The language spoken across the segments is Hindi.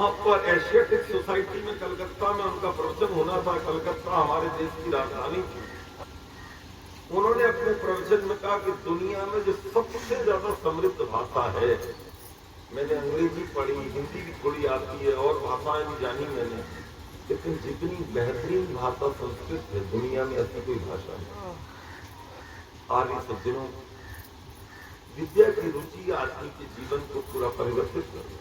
वहां पर एशियाटिक सोसाइटी में कलकत्ता में उनका प्रवचन होना था। कलकत्ता हमारे देश की राजधानी थी। उन्होंने अपने प्रवचन में कहा कि दुनिया में जो सबसे ज्यादा समृद्ध भाषा है, मैंने अंग्रेजी पढ़ी, हिंदी भी थोड़ी आती है और भाषाएं भी जानी मैंने, लेकिन जितनी बेहतरीन भाषा संस्कृत है, दुनिया में ऐसी कोई भाषा नहीं। आर्य सज्जनों, विद्या की रुचि आदमी के जीवन को पूरा परिवर्तित कर।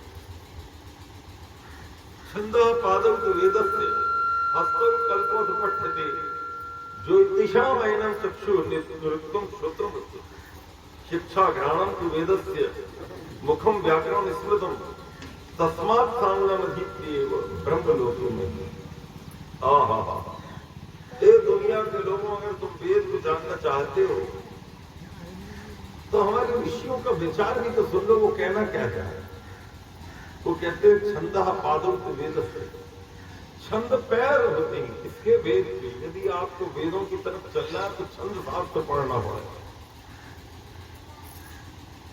छंदः पादौ तु वेदस्य हस्तौ कल्पोऽथ पठ्यते ज्योतिषामयनं चक्षुः नृत्यं श्रोत्रम् उच्यते। शिक्षा घ्राणं तु वेदस्य मुखं व्याकरणं स्मृतं तस्मात् साङ्गमधीत्येव ब्रह्मलोके में। आहा, ये दुनिया के लोगों, अगर तुम वेद को जानना चाहते हो तो हमारे ऋषियों का विचार भी तो सुन लो। वो कहना क्या चाहे। वो कहते हैं छंदः पादौ तु वेदस्य, छंद पैर होते हैं इसके वेद के। यदि आपको वेदों की तरफ चलना है तो छंद शास्त्र पढ़ना पड़ेगा।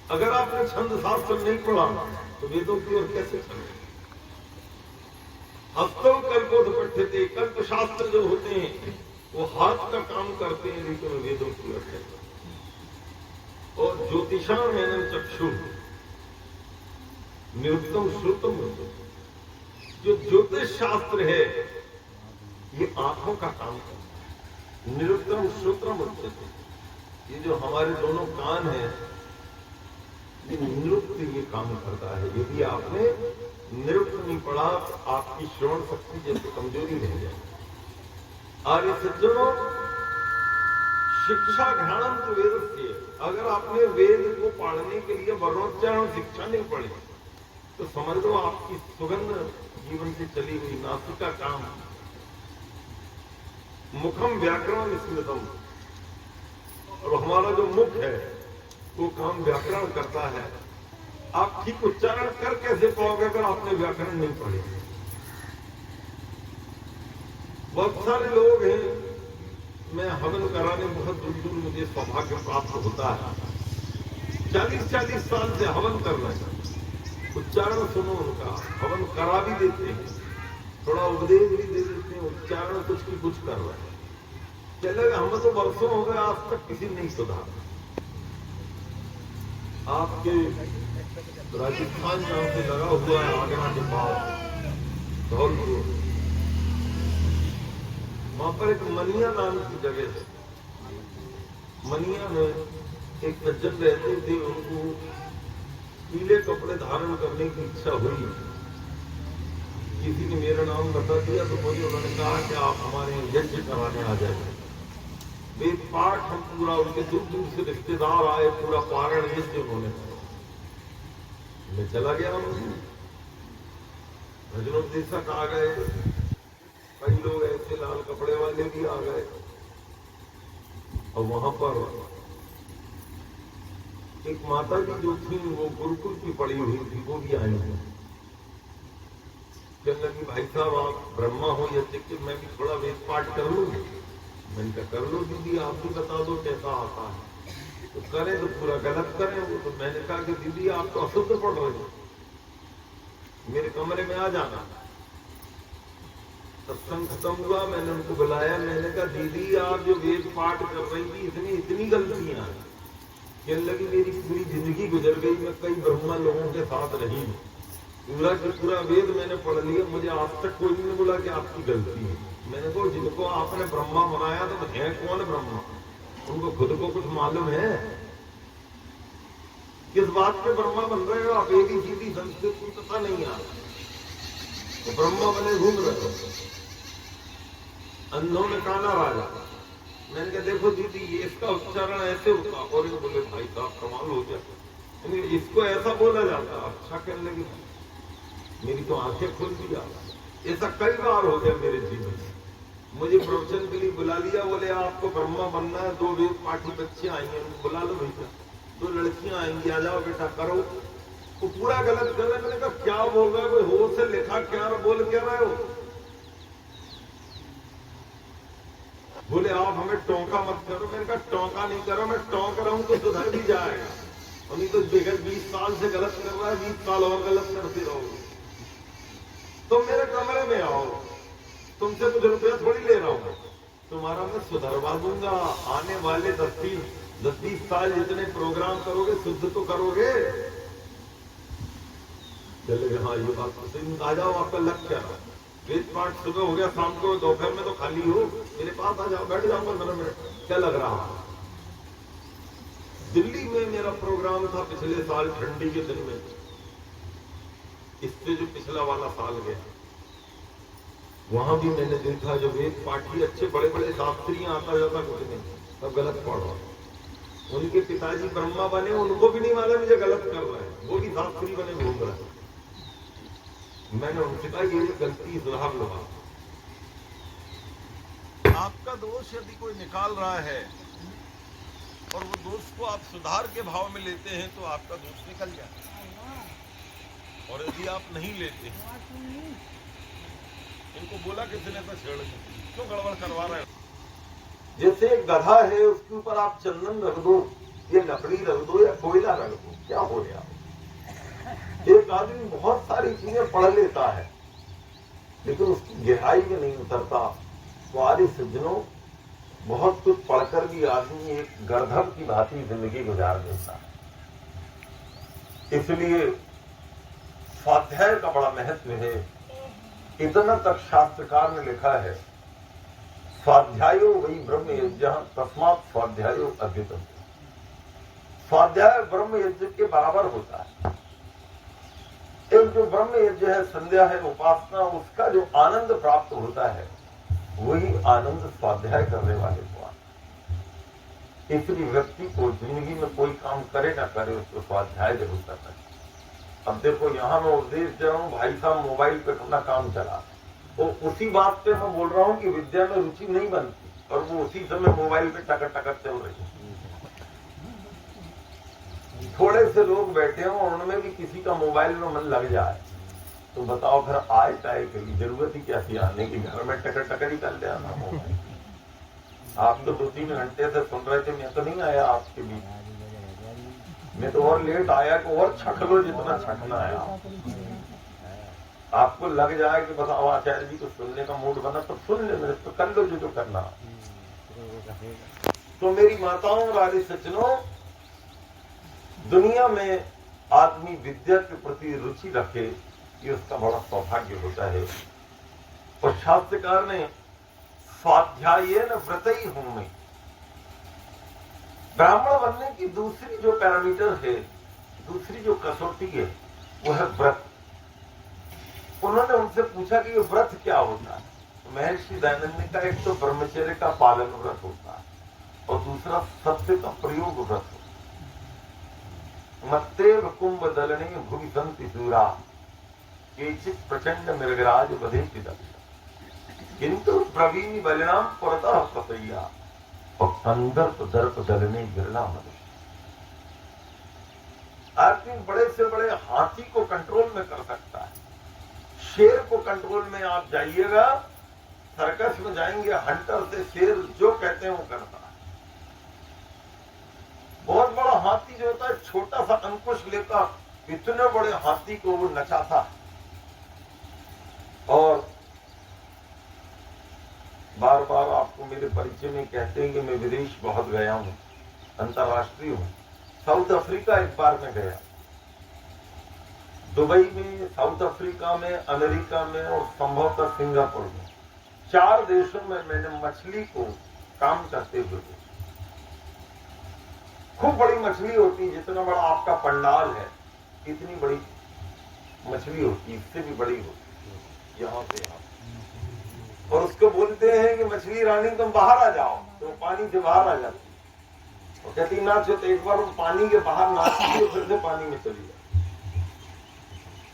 अगर आपने छंद शास्त्र नहीं पढ़ा तो वेदों की ओर कैसे चले। हस्तों कल्पोऽथ पठ्यते, कल्प शास्त्र जो होते हैं वो हाथ का काम करते हैं, लेकिन वेदों की ओर चलते। और ज्योतिषामयनं चक्षुः निरुक्तं श्रुतं, जो ज्योतिष शास्त्र है ये आंखों का काम करता है। निरुक्तं श्रोत्रम उच्यते, ये जो हमारे दोनों कान हैं ये निरुक्त ये काम करता है। यदि आपने निरुक्त नहीं पढ़ा तो आपकी श्रवण शक्ति जैसे कमजोरी रह जाए। आर्य सज्जनों, शिक्षा घ्राणं तु वेदस्य, अगर आपने वेद को पढ़ने के लिए वर्णोच्चारण शिक्षा नहीं पढ़ी तो समझ लो आपकी सुगंध जीवन से चली हुई, नासिका काम। मुखम व्याकरण स्मृतम, और हमारा जो मुख है वो काम व्याकरण करता है। आप ठीक उच्चारण कर कैसे पाओगे अगर आपने व्याकरण नहीं पढ़े। बहुत सारे लोग हैं, मैं हवन कराने बहुत दूर दूर मुझे सौभाग्य प्राप्त होता है। 40-40 साल से हवन कर रहे हैं, उच्चारण सुनो उनका, हवन करा भी देते हैं, थोड़ा उपदेश भी दे देते हैं, उच्चारण कुछ की कुछ कर रहे हैं। चले हम तो वर्षों हो गए आज तक किसी नहीं सुधारा। आपके राजस्थान जहां से लगा हुआ है आगरा के पास धौलपुर, वहां पर एक मनिया नाम की जगह है। मनिया में एक सज्जन रहते थे, उनको पीले कपड़े धारण करने की इच्छा हुई। किसी ने मेरा नाम बता दिया तो मुझे उन्होंने कहा कि आप हमारे यज्ञ कराने आ जाए। वेद पाठ हम पूरा, उनके दूर दूर से रिश्तेदार आए, पूरा पारण यज्ञ उन्होंने। मैं चला गया, भजनोपदेशक आ गए, कई लोग ऐसे लाल कपड़े वाले भी आ गए, और वहां पर एक माता जी जो थी वो गुरुकुल की पड़ी हुई थी, वो भी आई है। कहने लगी भाई साहब आप ब्रह्मा हो या चिकित्सक, मैं भी थोड़ा वेद पाठ कर लूंगी। मैंने कहा कर लो दीदी, आप भी बता दो कैसा आता है। तो करें तो पूरा गलत करें वो। तो मैंने कहा कि दीदी आप तो अशुद्ध पढ़ रहे हो, मेरे कमरे में आ जाना। सत्संग खत्म हुआ, मैंने उनको बुलाया, मैंने कहा दीदी आप जो वेद पाठ कर रही थी इसमें इतनी गलतियां हैं। कहने लगी मेरी पूरी जिंदगी गुजर गई, मैं कई ब्रह्मा लोगों के साथ रही, पूरा की पूरा वेद मैंने पढ़ लिया, मुझे आज तक कोई नहीं बोला कि आपकी गलती है। मैंने कहा जिनको आपने ब्रह्मा बनाया तो है कौन ब्रह्मा, उनको खुद को कुछ मालूम है किस बात के ब्रह्मा बन रहे हो आप? एक ही सीधी संस्कृत की पता नहीं आ रहा तो ब्रह्मा बने घूम रहे हो। अंधों में काना राजा। मैंने कहा देखो दीदी ये इसका उच्चारण ऐसे होता, और ये बोले भाई साहब कमाल हो गया, इसको ऐसा बोला जाता। अच्छा कहने लगी, मेरी तो आंखें खुल दिया। ऐसा कई बार हो गया मेरे जीवन में। मुझे प्रवचन के लिए बुला लिया, बोले आपको ब्रह्मा बनना है, 2 वेद पाठी बच्चे आएंगे, बुला लो भैया, 2 लड़कियां आएंगी, आ जाओ बेटा करो। वो पूरा गलत कर रहे। मैंने कहा क्या बोल रहे हो, होश से लिखा क्या बोल क्या रहे हो? बोले आप हमें टोंका मत करो। मैंने कहा टोंका नहीं करो, मैं टोंक रहा हूं तो सुधर भी जाएगा, और नहीं तो 20 साल से गलत कर रहा है, 20 साल और गलत करते रहोगे। तुम मेरे कमरे में आओ, तुमसे कुछ रुपया थोड़ी ले रहा हूं, तुम्हारा मैं सुधरवा दूंगा। आने वाले 10-20 साल जितने प्रोग्राम करोगे शुद्ध तो करोगे। चले हाँ ये बात तो सही। आ जाओ, आपका लग क्या रहा? वेद पाठ सुबह हो गया, शाम को दोपहर में तो खाली हो, मेरे पास आ जाओ, बैठ जाओ 15 मिनट। क्या लग रहा? दिल्ली में मेरा प्रोग्राम था पिछले साल ठंडी के दिन में, इससे जो पिछला वाला साल गया, वहां भी मैंने देखा जो वेद पाठी अच्छे बड़े बड़े शास्त्री आता जाता कुछ नहीं, सब गलत पढ़ रहा। उनके पिताजी ब्रह्मा बने, उनको भी नहीं मालूम मुझे गलत कर रहा है, वो भी शास्त्री बने घूम रहा है। मैंने उनसे कहा ये गलती सुधार लो। आपका दोष यदि कोई निकाल रहा है और वो दोष को आप सुधार के भाव में लेते हैं तो आपका दोष निकल जाता है। और यदि आप नहीं लेते, इनको बोला किसी ने तो छेड़ क्यों गड़बड़ करवा रहे हैं? जैसे एक गधा है, उसके ऊपर आप चंदन रख दो, ये लकड़ी रख दो या कोयला रख दो, क्या हो गया? एक आदमी बहुत सारी चीजें पढ़ लेता है लेकिन उसकी गहराई में नहीं उतरता। तुम्हारे सज्जनों, बहुत कुछ पढ़कर भी आदमी एक गर्दभ की भांति जिंदगी गुजार देता है। इसलिए स्वाध्याय का बड़ा महत्व है। इतना तक शास्त्रकार ने लिखा है, स्वाध्यायो वही ब्रह्म यज्ञ तस्मात् स्वाध्यायो अद्वितम। स्वाध्याय ब्रह्म यज्ञ के बराबर होता है। एक जो ब्रह्म यज्ञ है, संध्या है, उपासना, उसका जो आनंद प्राप्त होता है वही आनंद स्वाध्याय करने वाले को आता है। इसलिए व्यक्ति को जिंदगी में कोई काम करे ना करे, उसको स्वाध्याय जरूर करना चाहिए। अब देखो, यहां मैं उपदेश दे रहा हूं, भाई साहब मोबाइल पे अपना काम चला, तो उसी बात पे मैं बोल रहा हूं कि विद्या में रुचि नहीं बनती और वो उसी समय मोबाइल पे टकर टकर चल रही है। थोड़े से लोग बैठे हों और उनमें भी किसी का मोबाइल में मन लग जाए तो बताओ फिर आए टाए के लिए जरूरत ही क्या थी आने की? घर में टकर टकर ही कर ले आना मोबाइल। आप तो 2-3 घंटे से सुन रहे थे, मैं तो नहीं आया आपके बीच, मैं तो और लेट आया कि और छक लो जितना छकना है। आपको लग जाए कि बस आचार्य जी को सुनने का मूड बना तो सुन ले, मेरे तो कर लो जो करना। तो मेरी माताओं और आदि सज्जनों, दुनिया में आदमी विद्या के प्रति रुचि रखे, ये उसका बड़ा सौभाग्य होता है। और शास्त्रकार ने स्वाध्यायेन व्रतई होमे, ब्राह्मण बनने की दूसरी जो पैरामीटर है, दूसरी जो कसौटी है, वो है व्रत। उन्होंने उनसे पूछा कि ये व्रत क्या होता है? तो महर्षि दयानंद ने कहा, एक तो ब्रह्मचर्य का पालन व्रत होता है और दूसरा सत्य का प्रयोग व्रत होता है। मत्तेव कुंभ दलने भुवि संति सूरा केचित् प्रचंड मृगराज बधेति दक्ष किंतु प्रवीण बलिनाम पुरतः प्रतय्या और संदर्प दर्प दलने गिरला मनुष्य। आदमी बड़े से बड़े हाथी को कंट्रोल में कर सकता है, शेर को कंट्रोल में आप जाइएगा, सर्कस में जाएंगे, हंटर से शेर जो कहते हैं वो करता है। बहुत बड़ा हाथी जो होता है, छोटा सा अंकुश लेता, इतने बड़े हाथी को वो नचाता। और बार बार आपको मेरे परिचय में कहते हैं कि मैं विदेश बहुत गया हूं, अंतर्राष्ट्रीय हूं। साउथ अफ्रीका एक बार में गया, दुबई में, साउथ अफ्रीका में, अमेरिका में और संभवतः सिंगापुर में, 4 देशों में मैंने मछली को काम करते हुए देखा। खूब बड़ी मछली होती है, जितना बड़ा आपका पंडाल है इतनी बड़ी मछली होती है, इससे भी बड़ी होती है, यहाँ से यहाँ। और उसको बोलते हैं कि मछली रानी तुम बाहर आ जाओ, तो पानी से बाहर आ जाती है। और कहती नाचो, तो एक बार वो पानी के बाहर नाचती है, फिर से पानी में चली जाती है।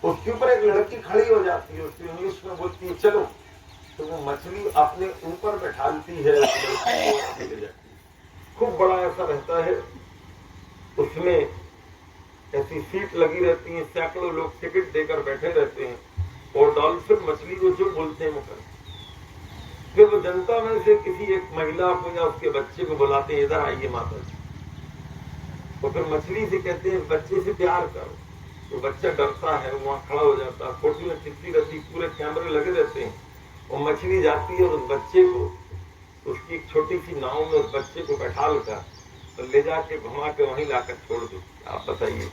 उसके ऊपर एक लड़की खड़ी हो जाती है, उसकी इंग्लिश में बोलती है चलो, तो वो मछली अपने ऊपर बैठालती है, ले जाती है। खूब बड़ा ऐसा रहता है, उसमें ऐसी सीट लगी रहती है, सैकड़ों लोग टिकट देकर बैठे रहते हैं और डॉल्फिन मछली को जो बोलते हैं वो करते हैं। फिर वो जनता में से किसी एक महिला को या उसके बच्चे को बुलाते हैं, इधर आइए माता जी। और फिर मछली से कहते हैं बच्चे से प्यार करो, तो बच्चा डरता है, वहां खड़ा हो जाता है, फोटो में कितनी रहती, पूरे कैमरे लगे रहते हैं, और मछली जाती है और उस बच्चे को, उसकी एक छोटी सी नाव में उस बच्चे को बैठा लेकर तो ले जाके घुमा के वहीं लाकर छोड़ दो। आप बताइए,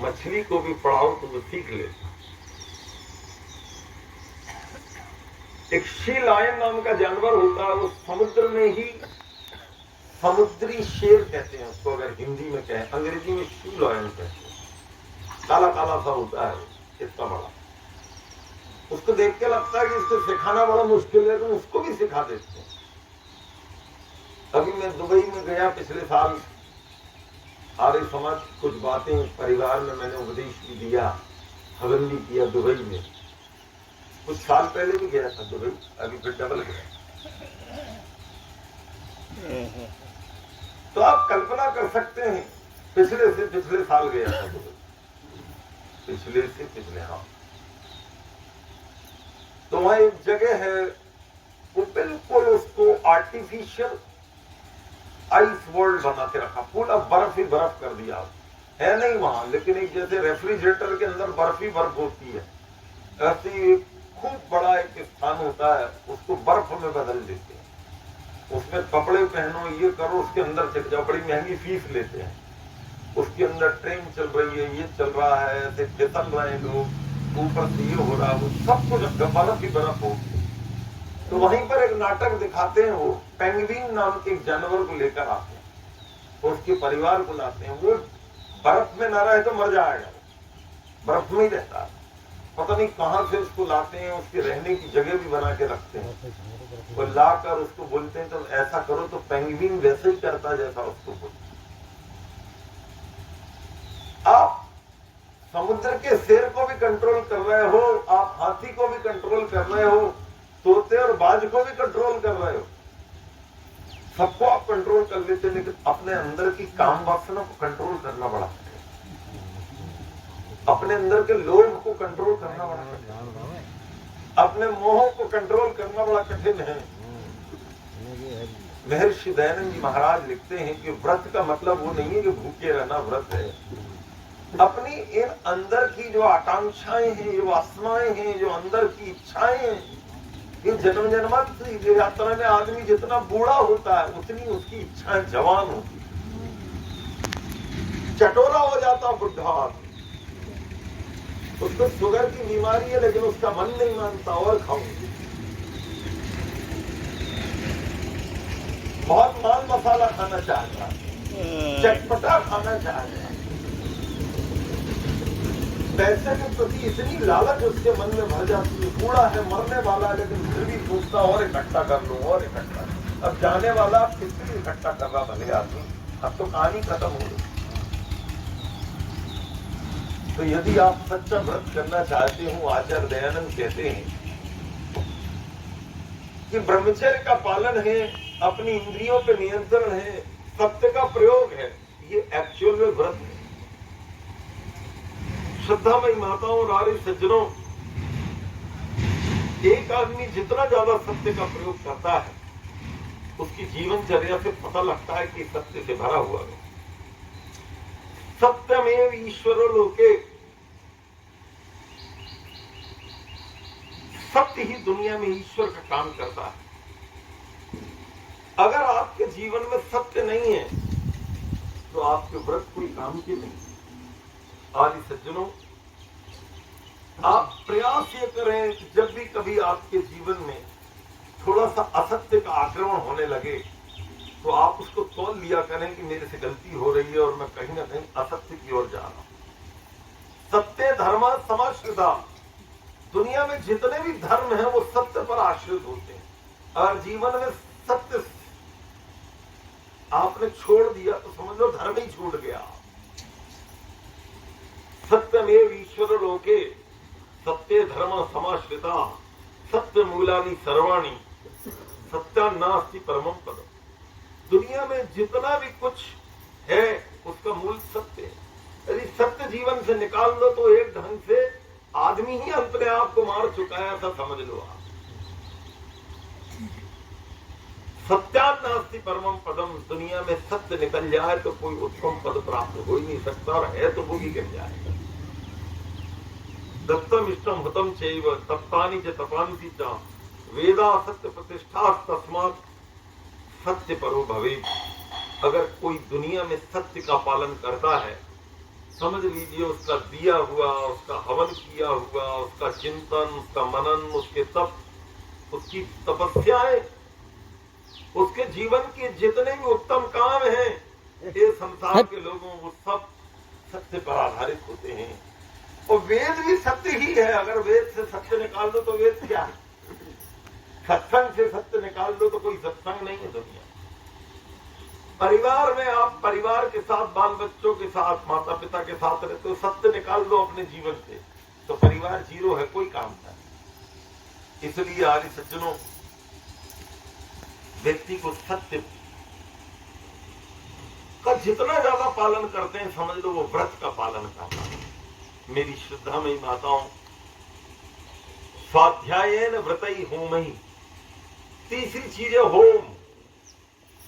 मछली को भी पढ़ाओ तो वो सीख ले। एक शी लायन नाम का जानवर होता है, वो समुद्र में ही, समुद्री शेर कहते हैं उसको, अगर हिंदी में कहें, अंग्रेजी में शी लायन कहते हैं। काला काला सा होता है, इतना बड़ा। उसको देख के लगता है कि इसको सिखाना बड़ा मुश्किल है, तो उसको भी सिखा देते हैं। अभी मैं दुबई में गया पिछले साल, आर्य समाज कुछ बातें परिवार में मैंने उपदेश भी दिया, हवन भी किया दुबई में। कुछ साल पहले भी गया था दुबई, अभी फिर डबल गया। तो आप कल्पना कर सकते हैं, पिछले से पिछले साल गया था दुबई, पिछले से पिछले, हाँ। तो वहां एक जगह है, वो बिल्कुल उसको आर्टिफिशियल आइस वर्ल्ड बना के रखा, पूरा बर्फ ही बर्फ कर दिया है नहीं वहां, लेकिन एक जैसे रेफ्रिजरेटर के अंदर बर्फ ही बर्फ होती है, ऐसी खूब बड़ा एक स्थान होता है, उसको बर्फ में बदल देते हैं। उसमें कपड़े पहनो, ये करो, उसके अंदर चले जाओ, बड़ी महंगी फीस लेते हैं। उसके अंदर ट्रेन चल रही है, ये चल रहा है, ऐसे फिसल रहे हैं लोग, ऊपर से ये हो रहा है, वो सब कुछ बर्फ ही बर्फ हो। तो वहीं पर एक नाटक दिखाते हैं, वो पेंगुइन नाम के एक जानवर को लेकर आते हैं, उसके परिवार को लाते हैं। वो बर्फ में ना रहे तो मर जाएगा, बर्फ में ही रहता है। पता नहीं कहां से उसको लाते हैं, उसके रहने की जगह भी बना के रखते हैं, और लाकर उसको बोलते हैं तो ऐसा करो, तो पेंगुइन वैसे ही करता जैसा उसको बोलते। आप समुद्र के शेर को भी कंट्रोल कर रहे हो, आप हाथी को भी कंट्रोल कर रहे हो, तोते और बाज को भी कंट्रोल कर रहे हो, सबको आप कंट्रोल कर लेते, लेकिन अपने अंदर की काम वासना को कंट्रोल करना बड़ा कठिन है। अपने अंदर के लोभ को कंट्रोल करना बड़ा कठिन है, अपने मोह को कंट्रोल करना बड़ा कठिन है। महर्षि दयानंद जी महाराज लिखते हैं कि व्रत का मतलब वो नहीं है कि भूखे रहना व्रत है। अपनी इन अंदर की जो आकांक्षाएं हैं, जो वासनाएं हैं, जो अंदर की इच्छाएं हैं, ये जन्म जन्मांतर की यात्रा में आदमी जितना बूढ़ा होता है उतनी उसकी इच्छाएं जवान होती, चटोरा हो जाता बुढ़ा आदमी। उसको शुगर की बीमारी है, लेकिन उसका मन नहीं मानता और खाऊंगी। बहुत माल मसाला खाना चाहता है, चटपटा खाना चाहता है, पैसे के प्रति इतनी लालच उसके मन में भर जाती है। बूढ़ा है, मरने वाला है, लेकिन फिर भी सोचता और इकट्ठा कर लूं और इकट्ठा। अब जाने वाला फिर भी इकट्ठा कर रहा भले आदमी, अब तो कहानी खत्म हो गई। तो यदि आप सच्चा व्रत करना चाहते हो, आचार्य दयानंद कहते हैं कि ब्रह्मचर्य का पालन है, अपनी इंद्रियों पे नियंत्रण है, सत्य का प्रयोग है, ये एक्चुअल में व्रत है। श्रद्धामयी माताओं और आर्य सज्जनों, एक आदमी जितना ज्यादा सत्य का प्रयोग करता है, उसकी जीवनचर्या से पता लगता है कि सत्य से भरा हुआ है। सत्यमेव ईश्वरो लोके, सत्य ही दुनिया में ईश्वर का काम करता है। अगर आपके जीवन में सत्य नहीं है तो आपके व्रत कोई काम के नहीं। आदि सज्जनों, आप प्रयास ये करें कि जब भी कभी आपके जीवन में थोड़ा सा असत्य का आक्रमण होने लगे तो आप उसको तौल लिया करें कि मेरे से गलती हो रही है और मैं कहीं ना कहीं असत्य की ओर जा रहा हूं। सत्य धर्म समाश्रिता, दुनिया में जितने भी धर्म हैं वो सत्य पर आश्रित होते हैं। और जीवन में सत्य आपने छोड़ दिया तो समझ लो धर्म ही छूट गया। सत्यमेव ईश्वर लोके सत्य धर्म समाश्रिता सत्य मूलानि सर्वाणि सत्या नास्ति परमं पदम। दुनिया में जितना भी कुछ है उसका मूल सत्य है। यदि सत्य जीवन से निकाल दो तो एक ढंग से आदमी ही अपने आप को मार चुका है, ऐसा समझ लो आप। सत्यानास्ति परमं पदम, दुनिया में सत्य निकल जाए तो कोई उत्तम पद प्राप्त हो ही नहीं सकता, और है तो वो भी गिर जाएगा। दत्तम इष्टम हुतम चैव तप्तानि च तपांसि च वेदा सत्य प्रतिष्ठा तस्मात् सत्य परो भवेत्। अगर कोई दुनिया में सत्य का पालन करता है, समझ लीजिए उसका दिया हुआ, उसका हवन किया हुआ, उसका चिंतन, उसका मनन, उसके तप, उसकी तपस्याएं, उसके जीवन के जितने भी उत्तम काम हैं, ये संसार के लोगों वो सब सत्य पर आधारित होते हैं। और वेद भी सत्य ही है। अगर वेद से सत्य निकाल दो तो वेद क्या है? सत्संग से सत्य निकाल दो तो कोई सत्संग नहीं है दुनिया। परिवार में आप परिवार के साथ, बाल बच्चों के साथ, माता पिता के साथ रहते हो, सत्य निकाल दो अपने जीवन से तो परिवार जीरो है, कोई काम नहीं। इसलिए आर्य सज्जनों, व्यक्ति को सत्य का जितना ज्यादा पालन करते हैं, समझ लो वो व्रत का पालन करता है। मेरी श्रद्धा में माताओं, स्वाध्यायेन व्रतई होमहि। तीसरी चीज है होम।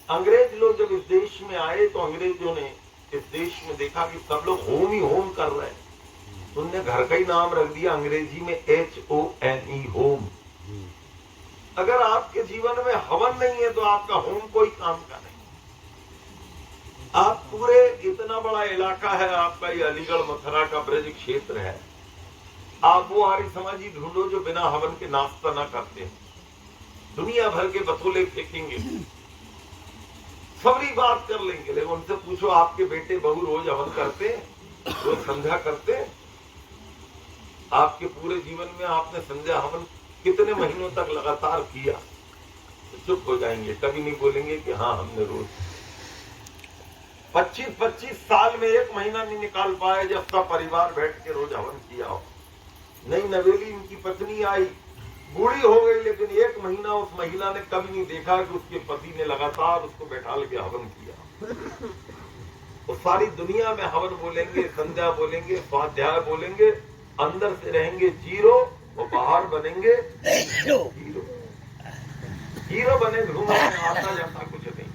अंग्रेज लोग जब इस देश में आए तो अंग्रेजों ने इस देश में देखा कि सब लोग होम ही होम कर रहे हैं। उनने घर का ही नाम रख दिया अंग्रेजी में HOME, होम। अगर आपके जीवन में हवन नहीं है तो आपका होम कोई काम का नहीं। आप पूरे, इतना बड़ा इलाका है आपका, ये अलीगढ़ मथुरा का ब्रज क्षेत्र है, आप वो आर्य समाजी ढूंढो जो बिना हवन के नाश्ता ना करते हैं। दुनिया भर के बतूले फेंकेंगे, सबरी बात कर लेंगे, लेकिन उनसे पूछो आपके बेटे बहू रोज हवन करते हैं, रोज संध्या करते हैं? आपके पूरे जीवन में आपने संध्या हवन कितने महीनों तक लगातार किया? तो चुप हो जाएंगे, कभी नहीं बोलेंगे कि हाँ हमने रोज। 25-25 साल में एक महीना नहीं निकाल पाए जब सब परिवार बैठ के रोज हवन किया हो। नई नवेली इनकी पत्नी आई, बूढ़ी हो गई, लेकिन एक महीना उस महिला ने कभी नहीं देखा कि उसके पति ने लगातार उसको बैठा के हवन किया। वो सारी दुनिया में हवन बोलेंगे, संध्या बोलेंगे, स्वाध्याय बोलेंगे, अंदर से रहेंगे जीरो और बाहर बनेंगे हीरो। हीरो बने घूमने आता जाता कुछ नहीं।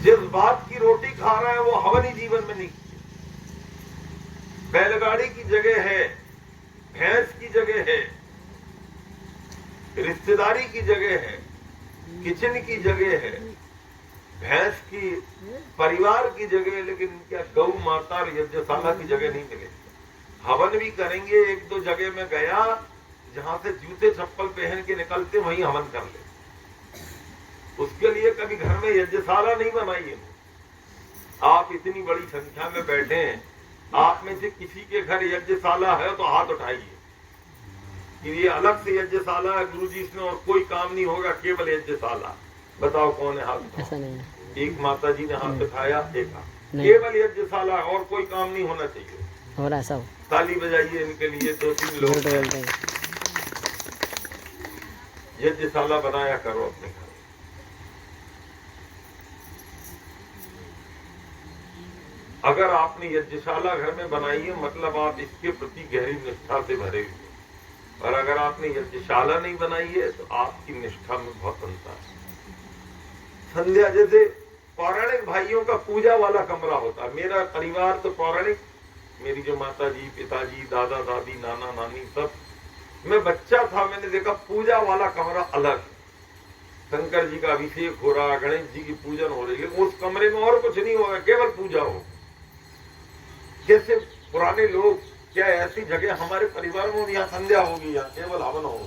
जिस बात की रोटी खा रहा है वो हवन ही जीवन में नहीं। बैलगाड़ी की जगह है, भैंस की जगह है, रिश्तेदारी की जगह है, किचन की जगह है, भैंस की परिवार की जगह, लेकिन क्या गौ माता और यज्ञशाला की जगह नहीं मिलेगी। हवन भी करेंगे, एक दो जगह में गया जहां से जूते चप्पल पहन के निकलते वहीं हवन कर ले। उसके लिए कभी घर में यज्ञशाला नहीं बनाइए। आप इतनी बड़ी संख्या में बैठे हैं, आप में से किसी के घर यज्ञशाला है तो हाथ उठाइए कि ये अलग से यज्ञशाला है गुरुजी, इसमें और कोई काम नहीं होगा, केवल यज्ञशाला। बताओ कौन है हाथ? ऐसा नहीं है। एक माता जी ने हाथ उठाया, एक केवल यज्ञशाला, और कोई काम नहीं होना चाहिए। हो रहा सब, ताली बजाइए इनके लिए। 2-3 लोग यज्ञशाला बनाया करो अपने घर। अगर आपने यज्ञशाला घर में बनाई है, मतलब आप इसके प्रति गहरी निष्ठा से भरे हुए। और अगर आपने यज्ञशाला नहीं बनाई है तो आपकी निष्ठा में बहुत अंतर है। संध्या जैसे पौराणिक भाइयों का पूजा वाला कमरा होता है। मेरा परिवार तो पौराणिक, मेरी जो माता जी, पिताजी, दादा दादी, नाना नानी सब, मैं बच्चा था मैंने देखा पूजा वाला कमरा अलग। शंकर जी का अभिषेक हो रहा, गणेश जी की पूजन हो रही है, उस कमरे में और कुछ नहीं होगा, केवल पूजा हो। जैसे पुराने लोग, क्या ऐसी जगह हमारे परिवार में, यहाँ संध्या होगी, यहाँ केवल हवन होगा,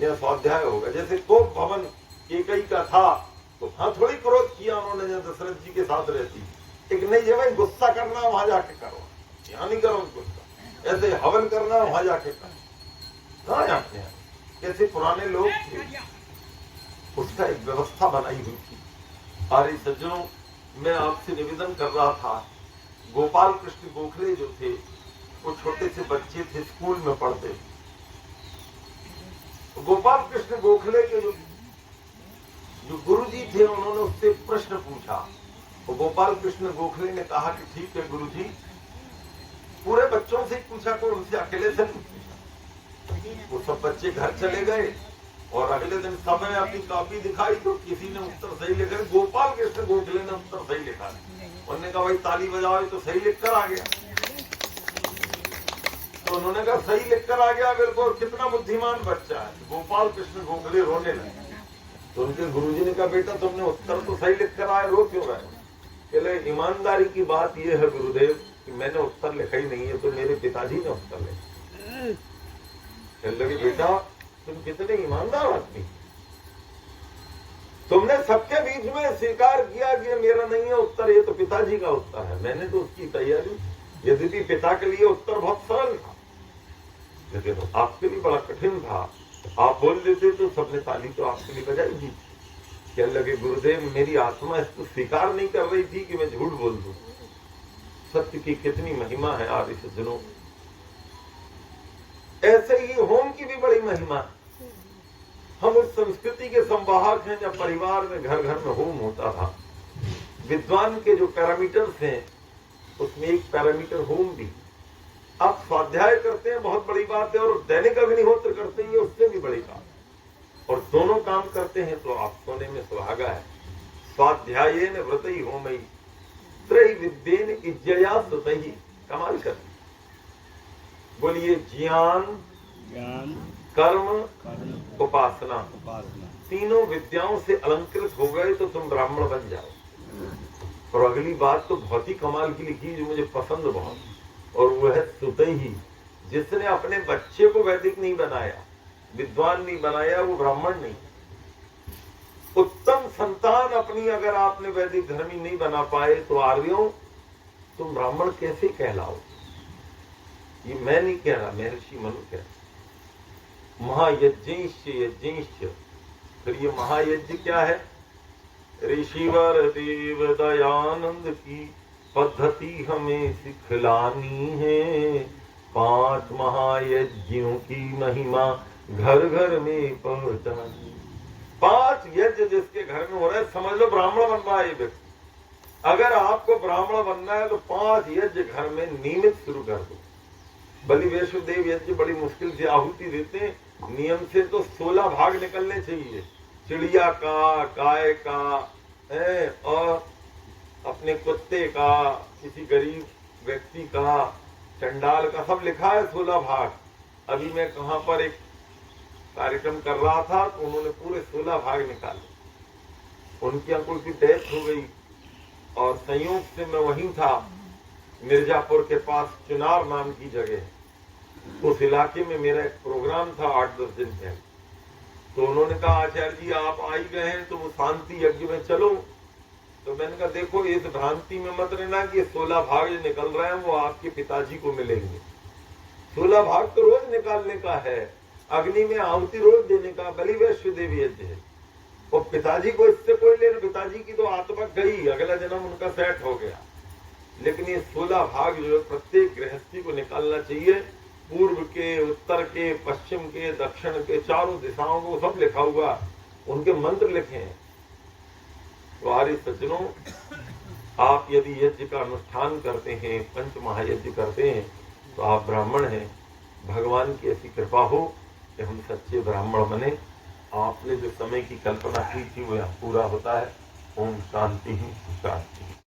यहाँ स्वाध्याय होगा। जैसे तो भवन केकई का था तो वहां थोड़ी क्रोध किया उन्होंने, जब दशरथ जी के साथ रहती, एक नई जगह गुस्सा करना वहां जाके करो, यहाँ नहीं करो गुस्सा। ऐसे हवन करना वहां जाके करो, कहाँ जाते हैं? कैसे पुराने लोग थे, उसका एक व्यवस्था बनाई हुई थी। आर्य सज्जनों, मैं आपसे निवेदन कर रहा था, गोपाल कृष्ण गोखले जो थे, वो छोटे से बच्चे थे, स्कूल में पढ़ते। गोपाल कृष्ण गोखले के जो गुरुजी थे, उन्होंने उससे प्रश्न पूछा। तो गोपाल कृष्ण गोखले ने कहा कि ठीक है गुरुजी, पूरे बच्चों से पूछा, तो उनसे अकेले से नहीं पूछा। वो सब बच्चे घर चले गए और अगले दिन समय अपनी कॉपी दिखाई तो किसी ने उत्तर सही लिखा, गोपाल कृष्ण गोखले ने उत्तर सही लिखा। उन्होंने कहा भाई ताली बजाओ, तो सही लिख कर आ गया। तो उन्होंने कहा सही लिख कर आ गया बिल्कुल, कितना बुद्धिमान बच्चा है। गोपाल कृष्ण गोखले रोने लगे। तो उनके गुरुजी ने कहा बेटा तुमने उत्तर तो सही लिख कर आए, रो क्यों रहे? कहले ईमानदारी की बात यह है गुरुदेव कि मैंने उत्तर लिखा ही नहीं है, तो मेरे पिताजी ने उत्तर लिखा। कहने लगे बेटा तुम कितने ईमानदार आदमी, तुमने सबके बीच में स्वीकार किया कि मेरा नहीं है उत्तर, ये तो पिताजी का उत्तर है। मैंने तो उसकी तैयारी, यद्यपि पिता के लिए उत्तर बहुत सरल था लेकिन आपके लिए बड़ा कठिन था। आप बोल देते तो सबने ताली तो आपके लिए बजाई दी। कहने लगे गुरुदेव मेरी आत्मा इसको स्वीकार नहीं कर रही थी कि मैं झूठ बोल दूं। सत्य की कितनी महिमा है आदि सज्जनों। ऐसे ही होम की भी बड़ी महिमा। हम उस संस्कृति के संवाहक हैं जब परिवार में घर घर में होम होता था। विद्वान के जो पैरामीटर्स हैं उसमें एक पैरामीटर होम भी। आप स्वाध्याय करते हैं बहुत बड़ी बात है, और दैनिक अग्निहोत्र करते हैं उससे भी बड़ी बात, और दोनों काम करते हैं तो आप सोने में सुहागा है। स्वाध्यायेन व्रतई होमई त्रैविद्येन इज्जया सुतई। कमाल कर बोलिए ज्ञान कर्म उपासना, तीनों विद्याओं से अलंकृत हो गए तो तुम ब्राह्मण बन जाओ। और अगली बात तो बहुत ही कमाल की लिखी जो मुझे पसंद बहुत, और वह है सुतई ही। जिसने अपने बच्चे को वैदिक नहीं बनाया, विद्वान नहीं बनाया, वो ब्राह्मण नहीं। उत्तम संतान अपनी अगर आपने वैदिक धर्मी नहीं बना पाए तो आर्यों तुम ब्राह्मण कैसे कहलाओ? ये मैं नहीं कह रहा, महर्षि मनु कह रहा। महायज्ञ यज्ञ, फिर ये महायज्ञ क्या है? ऋषिवर देव दयानंद की पद्धति हमें सिखलानी है। 5 महायज्ञों की महिमा घर घर में पहुंचानी। 5 यज्ञ जिसके घर में हो रहा है समझ लो ब्राह्मण बन रहा है ये व्यक्ति। अगर आपको ब्राह्मण बनना है तो 5 यज्ञ घर में नियमित शुरू कर दो। बलि वैष्णोदेव यज्ञ बड़ी मुश्किल से आहुति देते हैं, नियम से तो 16 भाग निकलने चाहिए। चिड़िया का, गाय का और अपने कुत्ते का, किसी गरीब व्यक्ति का, चंडाल का, सब लिखा है 16 भाग। अभी मैं कहां पर एक कार्यक्रम कर रहा था तो उन्होंने पूरे 16 भाग निकाले। उनकी अंकुल की डेथ हो गई और संयोग से मैं वहीं था, मिर्जापुर के पास चुनार नाम की जगह है। उस इलाके में मेरा एक प्रोग्राम था 8-10 दिन पहले। तो उन्होंने कहा आचार्य जी आप आई गए हैं तो वो शांति यज्ञ में चलो। तो मैंने कहा देखो इस भ्रांति में मत रहना कि 16 भाग जो निकल रहे हैं वो आपके पिताजी को मिलेंगे। 16 भाग तो रोज निकालने का है, अग्नि में आहुति रोज देने का, बलि वैष्णोदेव यज्ञ है। और पिताजी को इससे कोई लेना, पिताजी की तो आत्मा गई, अगला जन्म उनका सेट हो गया। लेकिन ये 16 भाग जो है प्रत्येक गृहस्थी को निकालना चाहिए। पूर्व के, उत्तर के, पश्चिम के, दक्षिण के, चारों दिशाओं को सब लिखा हुआ, उनके मंत्र लिखे हैं। तो आर्य सज्जनों, आप यदि यज्ञ का अनुष्ठान करते हैं, 5 महायज्ञ करते हैं तो आप ब्राह्मण हैं। भगवान की ऐसी कृपा हो कि हम सच्चे ब्राह्मण बने। आपने जो समय की कल्पना की थी वो यहाँ पूरा होता है। ओम शांति ही शांति।